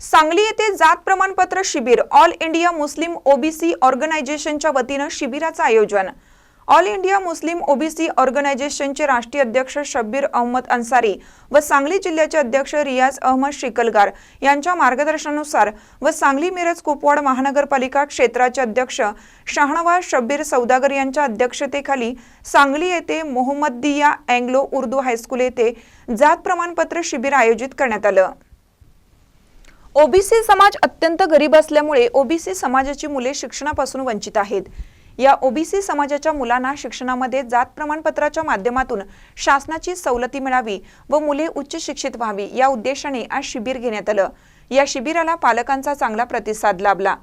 सांगली येथे जात प्रमाणपत्र शिबिर ऑल इंडिया मुस्लिम ओबीसी ऑर्गनायझेशनच्या वतीने शिबिराचे आयोजन। ऑल इंडिया मुस्लिम ओबीसी ऑर्गनायझेशनचे राष्ट्रीय अध्यक्ष शब्बीर अहमद अन्सारी व सांगली जिल्ह्याचे अध्यक्ष रियाज अहमद शिकलगार यांच्या मार्गदर्शनानुसार व सांगली मिरज कुपवाड महानगरपालिका क्षेत्राचे अध्यक्ष शाहनवाज शब्बीर सौदागर यांच्या अध्यक्षतेखाली सांगली येथे मोहम्मदिया अँग्लो उर्दू हायस्कूल येथे जात प्रमाणपत्र शिबिर आयोजित करण्यात आले। ओबीसी समाज अत्यंत गरीब असल्यामुळे ओबीसी समाजाची मुले शिक्षणापासून वंचित आहेत। या ओबीसी समाजाच्या मुलांना शिक्षणामध्ये जात प्रमाणपत्राच्या माध्यमातून शासनाची सवलती मिळावी व मुले उच्च शिक्षित व्हावी या उद्देशाने आज शिबिर घेण्यात आले। या शिबिराला पालकांचा चांगला प्रतिसाद लाभला।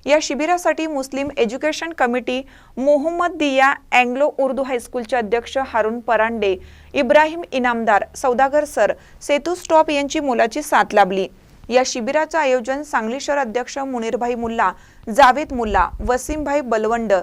या शिबिरासाठी Muslim education committee Mohammedia Anglo Urdu हायस्कूलचे अध्यक्ष हारून परांडे, इब्राहिम इनामदार, सौदागर सर, सेतू स्टॉप यांची मोलाची साथ लाभली। या शिबिराचे आयोजन सांगली शहर अध्यक्ष मुनीरभाई मुल्ला, जावेद मुल्ला, वसीमभाई बलवंड,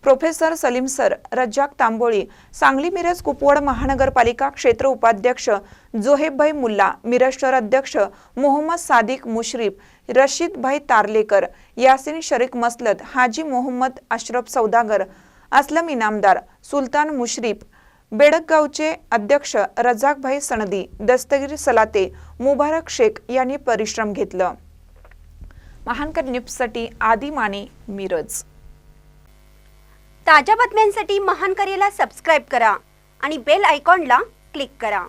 प्रोफेसर सलीम सर, रज्जाक तांबोळी, सांगली मिरज कुपवाड महानगरपालिका क्षेत्र उपाध्यक्ष जोहेबभाई मुल्ला, मिरज शहर अध्यक्ष मोहम्मद सादिक मुशरीफ, रशीदभाई तारलेकर, यासीन शरीक मसलत, हाजी मोहम्मद अशरफ सौदागर, असलम इनामदार, सुलतान मुशरीफ, बेडकगावचे अध्यक्ष रजाकभाई सनदी, दस्तगीर सलाते, मुबारक शेख यांनी परिश्रम घेतलं। महानकर न्यूजसाठी आदी माने, मिरज। ताज्या बातम्यांसाठी महानकरेला सबस्क्राइब करा आणि बेल आयकॉनला क्लिक करा।